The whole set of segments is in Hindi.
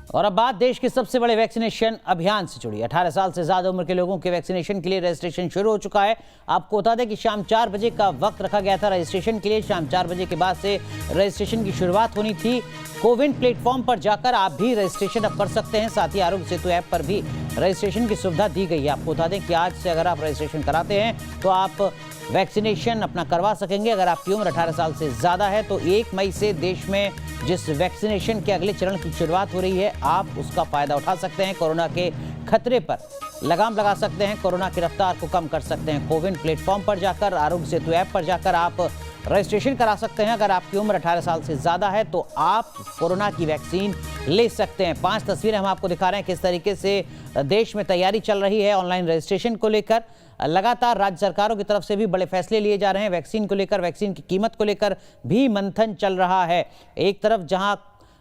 और अब बात देश के सबसे बड़े वैक्सीनेशन अभियान से जुड़ी। 18 साल से ज्यादा उम्र के लोगों के वैक्सीनेशन के लिए रजिस्ट्रेशन शुरू हो चुका है। आपको बता दें कि शाम 4 बजे का वक्त रखा गया था रजिस्ट्रेशन के लिए। शाम 4 बजे के बाद से रजिस्ट्रेशन की शुरुआत होनी थी। कोविन प्लेटफॉर्म पर जाकर आप भी रजिस्ट्रेशन अब कर सकते हैं। साथ ही आरोग्य सेतु ऐप पर भी रजिस्ट्रेशन की सुविधा दी गई है। आपको बता दें कि आज से अगर आप रजिस्ट्रेशन कराते हैं तो आप वैक्सीनेशन अपना करवा सकेंगे। अगर आपकी उम्र 18 साल से ज़्यादा है तो 1 मई से देश में जिस वैक्सीनेशन के अगले चरण की शुरुआत हो रही है, आप उसका फ़ायदा उठा सकते हैं। कोरोना के खतरे पर लगाम लगा सकते हैं, कोरोना की रफ्तार को कम कर सकते हैं। कोविन प्लेटफॉर्म पर जाकर, आरोग्य सेतु ऐप पर जाकर आप रजिस्ट्रेशन करा सकते हैं। अगर आपकी उम्र 18 साल से ज़्यादा है तो आप कोरोना की वैक्सीन ले सकते हैं। 5 तस्वीरें हम आपको दिखा रहे हैं किस तरीके से देश में तैयारी चल रही है ऑनलाइन रजिस्ट्रेशन को लेकर। लगातार राज्य सरकारों की तरफ से भी बड़े फैसले लिए जा रहे हैं वैक्सीन को लेकर। वैक्सीन की कीमत को लेकर भी मंथन चल रहा है। एक तरफ जहां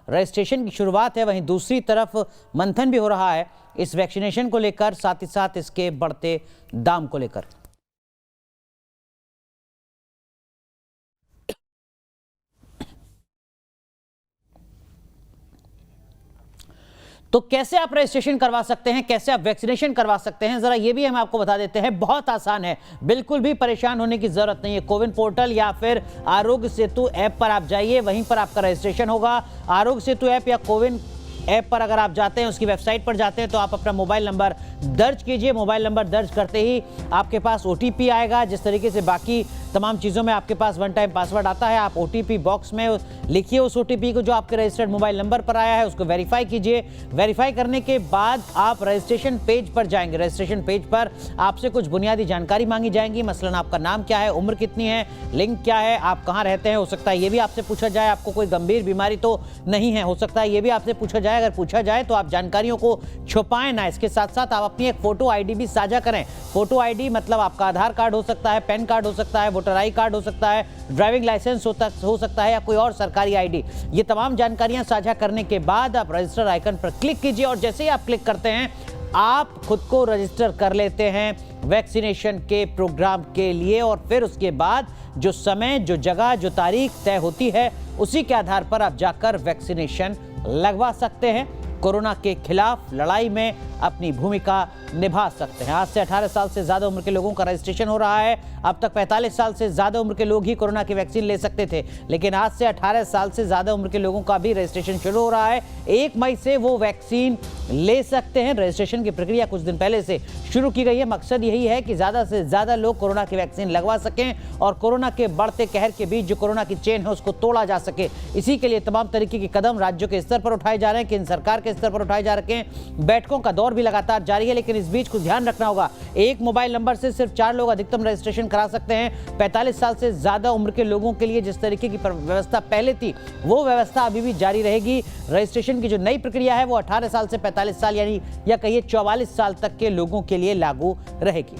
रजिस्ट्रेशन की शुरुआत है, वहीं दूसरी तरफ मंथन भी हो रहा है इस वैक्सीनेशन को लेकर, साथ ही साथ इसके बढ़ते दाम को लेकर। तो कैसे आप रजिस्ट्रेशन करवा सकते हैं, कैसे आप वैक्सीनेशन करवा सकते हैं, जरा ये भी हम आपको बता देते हैं। बहुत आसान है, बिल्कुल भी परेशान होने की जरूरत नहीं है। कोविन पोर्टल या फिर आरोग्य सेतु ऐप पर आप जाइए, वहीं पर आपका रजिस्ट्रेशन होगा। आरोग्य सेतु ऐप या कोविन ऐप पर अगर आप जाते हैं, उसकी वेबसाइट पर जाते हैं तो आप अपना मोबाइल नंबर दर्ज कीजिए। मोबाइल नंबर दर्ज करते ही आपके पास OTP आएगा। जिस तरीके से बाकी तमाम चीज़ों में आपके पास 1 टाइम पासवर्ड आता है, आप OTP बॉक्स में लिखिए उस OTP को जो आपके रजिस्टर्ड मोबाइल नंबर पर आया है, उसको वेरीफाई कीजिए। वेरीफाई करने के बाद आप रजिस्ट्रेशन पेज पर जाएंगे। रजिस्ट्रेशन पेज पर आपसे कुछ बुनियादी जानकारी मांगी जाएंगी, मसलन आपका नाम क्या है, उम्र कितनी है, लिंग क्या है, आप कहाँ रहते हैं। हो सकता है ये भी आपसे पूछा जाए, आपको कोई गंभीर बीमारी तो नहीं है, हो सकता है ये भी आपसे पूछा जाए। अगर पूछा जाए तो आप जानकारियों को छुपाएं ना। इसके साथ साथ आप अपनी एक फोटो ID भी साझा करें। फोटो ID मतलब आपका आधार कार्ड हो सकता है, पैन कार्ड हो सकता है, वोटर आई कार्ड हो सकता है, ड्राइविंग लाइसेंस हो सकता है या कोई और सरकारी ID। ये तमाम जानकारियां साझा करने के बाद आप रजिस्टर आइकन पर क्लिक कीजिए और जैसे ही आप क्लिक करते हैं आप खुद को रजिस्टर कर लेते हैं वैक्सीनेशन के प्रोग्राम के लिए। और फिर उसके बाद जो समय, जो जगह, जो तारीख तय होती है, उसी के आधार पर आप जाकर वैक्सीनेशन लगवा सकते हैं। कोरोना के खिलाफ लड़ाई में अपनी भूमिका निभा सकते हैं। आज से 18 साल से ज़्यादा उम्र के लोगों का रजिस्ट्रेशन हो रहा है। अब तक 45 साल से ज़्यादा उम्र के लोग ही कोरोना की वैक्सीन ले सकते थे, लेकिन आज से 18 साल से ज़्यादा उम्र के लोगों का भी रजिस्ट्रेशन शुरू हो रहा है। 1 मई से वो वैक्सीन ले सकते हैं। रजिस्ट्रेशन की प्रक्रिया कुछ दिन पहले से शुरू की गई है। मकसद यही है कि ज़्यादा से ज़्यादा लोग कोरोना की वैक्सीन लगवा सकें और कोरोना के बढ़ते कहर के बीच जो कोरोना की चेन है उसको तोड़ा जा सके। इसी के लिए तमाम तरीके के कदम राज्यों के स्तर पर उठाए जा रहे हैं, केंद्र सरकार के स्तर पर उठाए जा रहे हैं। बैठकों का दौर भी लगातार जारी है, लेकिन इस बीच कुछ ध्यान रखना होगा। एक मोबाइल नंबर से सिर्फ 4 लोग अधिकतम रजिस्ट्रेशन करा सकते हैं। 45 साल से ज्यादा उम्र के लोगों के लिए जिस तरीके की व्यवस्था पहले थी, वो व्यवस्था अभी भी जारी रहेगी। रजिस्ट्रेशन की जो नई प्रक्रिया है वो 18 साल से 45 साल यानी या कहिए 44 साल तक के लोगों के लिए लागू रहेगी।